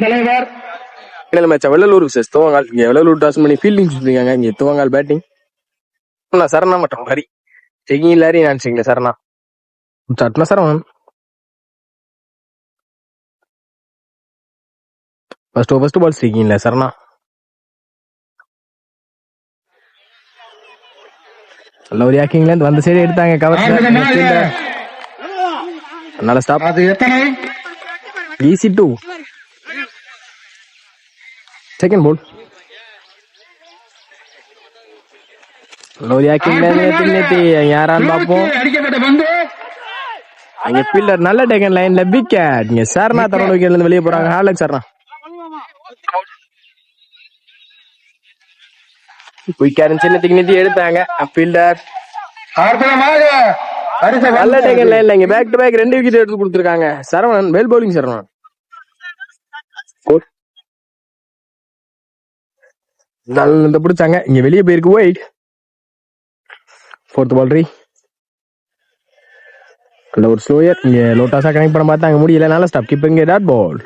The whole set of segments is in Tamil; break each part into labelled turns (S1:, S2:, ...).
S1: தலைவர்
S2: வெள்ளலூர் துவங்கால் இங்க வெள்ளலூர் டாஸ் பண்ணி ஃபீல்டிங் சொல்லிருக்காங்க. இங்க துவங்கால் பேட்டிங் சரணா மற்றும் ஹரி செகிங் இல்லாரி நான் சிங்கள சரணா சட்ன சரவணன் ஃபர்ஸ்ட் பால் செகிங்ல சரணா நல்ல ஒரு யாக்கிங்ல இருந்து வந்த சைடு எடுத்தாங்க கவர் நல்ல ஸ்டாப் ஈஸி 2 செகண்ட் பால் யாரான்னு பாப்போம். அங்க ஃபீல்டர் நல்ல டேக்கன் லைன்ல விக்கெட். இங்க சரணா தரோட விக்கெட்ல இருந்து வெளியே போறாங்க. ஹாலக் சரணா விக்கெட் சின்னத்துக்கு நிறுத்தி எடுத்தாங்க. ஃபீல்டர் நல்ல டேக்கன் லைன்ல இங்க பேக் டு பேக் 2 விக்கெட் எடுத்து கொடுத்திருக்காங்க. சரவணன் வெல் பவுலிங் சரவணன் நல்ல பிடிச்சாங்க. இங்க வெளியே போயிருக்கு ஒயிட். ஃபோர்த் பால் நல்ல ஒரு ஸ்லோயர். இங்க லோட்டாஸா கனெக்ட் பண்ண பார்த்தா அங்க முடியல. நல்ல ஸ்டாப் கீப். இங்க டாட் பால்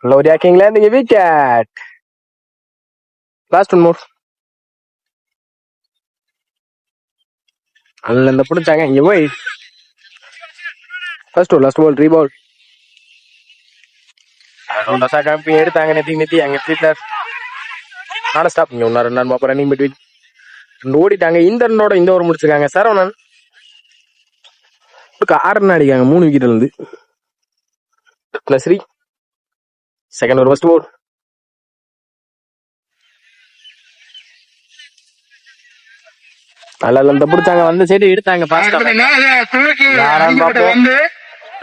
S2: நல்ல ஒரு யாக்கிங்ல இங்க விக்கெட். லாஸ்ட் ஒன் மோர் நல்ல பிடிச்சாங்க. இங்க white. First last ball ரீபால் லோட்டாஸா connect எடுத்தாங்க. நெத்தி அங்க ஃபீல்டர் நாலு ஸ்டாப். இங்க ஒன்னா 2 ரன் ரன்னிங் பிட்வீன் ஓடிட்டாங்க. இந்த ரன்னோட இந்த ஓவர் முடிச்சிருக்காங்க. சரவணன் 6 ரன் அடிக்காங்க 3 விக்கெட்ல இருந்து. +3 செகண்ட் ஓவர் ஃபர்ஸ்ட் பால் நல்ல பிடிச்சாங்க. வந்த சைடு எடுத்தாங்க.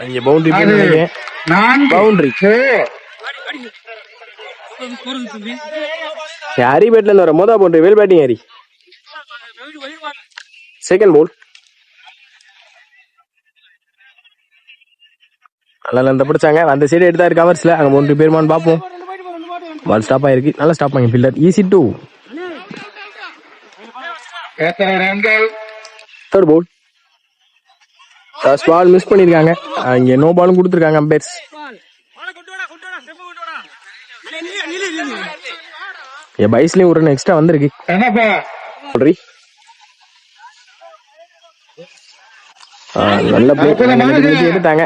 S2: இங்க பவுண்டரி பவுண்டரி ஹரி பேட்ல இருந்து வர மொதா boundary well batting Hari. Second ball நல்ல பிடிச்சாங்க. அந்த சைடு எடுத்தாரு கவர்ஸ்ல. அங்க பவுண்டரி பேருமான்னு பாப்போம். பால் ஸ்டாப் ஆயிருக்கு. நல்ல ஸ்டாப் ஆகி fielder easy 2. Third ball first ball miss பண்ணிருக்காங்க. இங்க நோ பாலும் கொடுத்துருக்காங்க அம்பையர்ஸ். பைஸ்லயும் ஒரு எக்ஸ்ட்ரா வந்திருக்கு. நல்ல எடுத்தாங்க.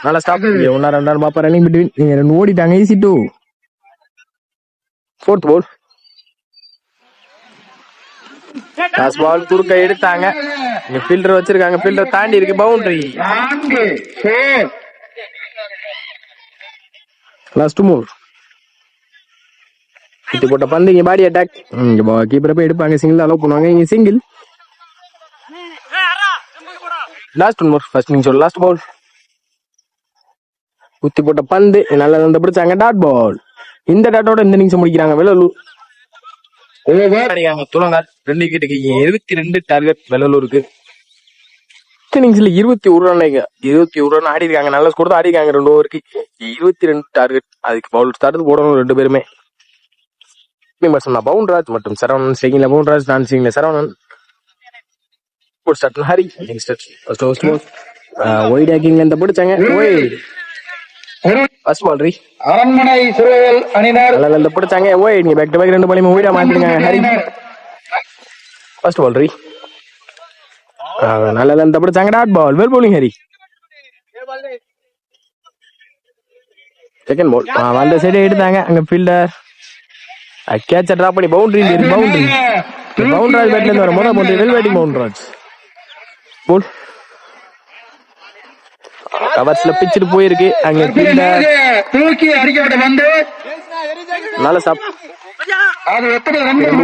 S2: நல்ல ஸ்டாப். 1 ரன் 2 ரன் பாப்பா ரன்னிங் பிட்வீன். நீங்க 2 ஓடிட்டாங்க. Easy 2. Fourth ball last ball குறுக்க எடுத்தாங்க. இங்க ஃபீல்டர் வச்சிருக்காங்க. ஃபீல்டர் தாண்டி இருக்கு பவுண்டரி. லாஸ்ட் மூவ் குத்தி போட்ட பந்து இங்க பாடி அட்டாக். இங்க கீப்பரை போய் எடுப்பாங்க. சிங்கிள் அலோவ் பண்ணுவாங்க. இங்க single. Last one more first innings last ball குத்தி போட்ட பந்து நல்ல பிடிச்சாங்க. Dot ball. இந்த டாட்டோட இந்த இன்னிங்ஸ் முடிக்கிறாங்க வெள்ளலூர். துளங்கால் 2 விக்கெட்டுக்கு 22 டார்கெட் வெள்ளலூருக்கு. இன்னிங்ஸ்ல 21 ரன் ஆடி இருக்காங்க. நல்ல ஸ்கோர் தான் ஆடி இருக்காங்க. 2 ஓவருக்கு 22 டார்கெட். அதுக்கு பவுல் ஸ்டார்ட் போடணும் 2 பேருமே. பவுன்ராஜ் மற்றும் சரவணன் ஸ்டேக்கிங்ல பவுன்ராஜ் நான் ஸ்டேக்கிங்ல சரவணன். ஹரி ஒயிட் ஹேக்கிங்ல இந்த பிடிச்சாங்க. ஃபர்ஸ்ட் பால்
S1: அரண்மனை சுழல் அணியினர்
S2: நல்ல பிடிச்சாங்க. ஒயிட் பேக் டு பேக் 2 பாலையும் ஒயிடா மாத்திருக்காங்க. ஹரி ஃபர்ஸ்ட் பால் நல்ல பிடிச்சாங்க. Dot ball well bowling Hari. Second ball வந்த சைடு எடுத்தாங்க. அங்க ஃபீல்டர் கேட்ச டிராப் பண்ணி பவுண்டரி பவுன்ராஜ் பேட்ல இருந்து வர முதல் boundary well batting Pounraj. Ball கவர்ஸ்ல பிச்சிட்டு போயிருக்கு. அங்க ஃபீல்டர்
S1: தூக்கி அடிக்கப்பட்ட பந்து
S2: நல்ல ஸ்டாப்.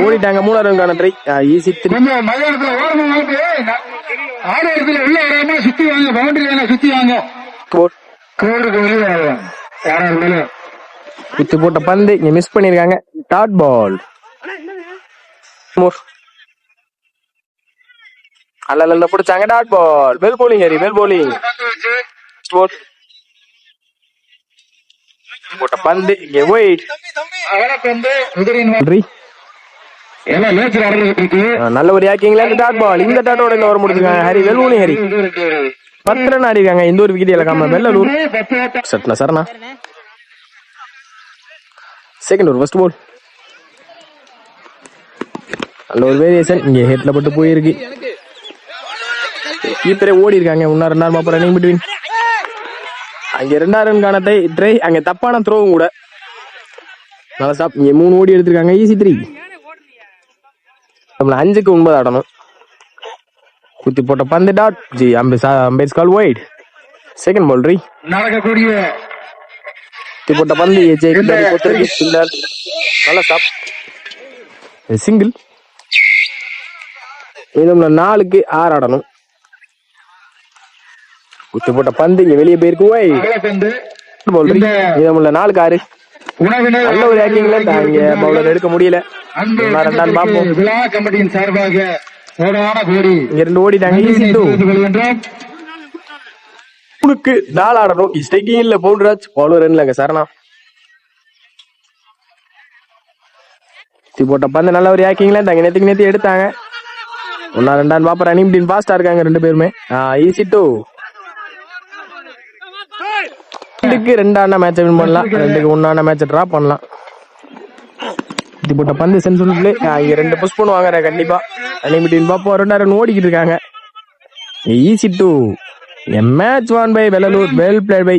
S2: ஓடிட்டாங்க. 3 ரன்கான ட்ரை. ஈஸி 3.
S1: சுத்தி வாங்க பவுண்டரி சுத்தி வாங்க.
S2: குத்தி போட்ட பந்து இங்க மிஸ் பண்ணிருக்காங்க. டாட் பால் நல்ல பிடிச்சாங்க. Dot ball well bowling Hari well bowling. போட்ட பந்து இங்க ஒயிட். நல்ல ஒரு யாக்கிங்ல டாட் பால். இந்த டாட்டோட இந்த ஓவர் முடிச்சிருக்காங்க. Hari well bowling Hari. 10 run ஆடி இருக்காங்க. எந்த ஒரு விக்கெட் இழக்காம வெள்ளலூர். சட்னா சரணா செகண்ட் ஓவர் ஃபர்ஸ்ட் பால். நல்ல ஒரு வேரியேஷன் இங்க ஹெட்ல பட்டு போயிருக்கு. கீப்பரே ஓடி இருக்காங்க. இன்னும் 2 ரன் ரன்னிங் பிட்வீன். அங்க 2 ரன் காணத்தை ட்ரை. அங்க தப்பான த்ரோவும் கூட. நல்லா ஸ்டாப். இங்க 3 ஓடி எடுத்திருக்காங்க. ஈஸி 3. நம்மள 5க்கு 9 ஆடணும். குத்தி போட்ட பந்து டாட். ஜி அம்பேஸ் கால் வைட். செகண்ட் பால் ரீ.
S1: நடக்கக்கூடிய
S2: குத்தி போட்ட பந்து நல்லா ஸ்டாப். சிங்கிள். நம்மள 4க்கு 6 ஆடணும். குத்தி போட்ட பந்து இங்க வெளியே போயிருக்கு. பால் ரீ. நம்மள 4க்கு 6. நல்ல ஒரு ஆக்டிங்ல இங்க பவுலர் எடுக்க முடியல. 2 ரன் பார்ப்போம்.
S1: விழா கமிட்டியின் சார்பாக
S2: இங்க 2 ஓடிட்டாங்க. ஈஸி 2. 3க்கு 4 ஆடணும். ஸ்ட்ரைக்கிங் இல்ல பவுல்ராஜ். பவுலர் ரன்லங்க சரணா. போட்ட பந்து நல்ல ஒரு ஆக்டிங்ல தாங்க நேத்து எடுத்தாங்க. 1 2 ரன் பாப்ப ரன்னிங் டீம் ஃபாஸ்டா இருக்காங்க 2 பேருமே. ஈஸி 2. 2க்கு 2 ஆன மேட்ச் வின் பண்ணலாம். 2க்கு 1 ஆன மேட்ச் டிரா பண்ணலாம். இது போட்ட பந்து சென்சுரி பிளே. இங்க 2 புஷ் பண்ணுவாங்க கண்டிப்பா. ரன்னிங் டீம் பாப்போம். 2 ரன் ஓடிக்கிட்டு இருக்காங்க. Easy 2. A match won by Velalur. Well played by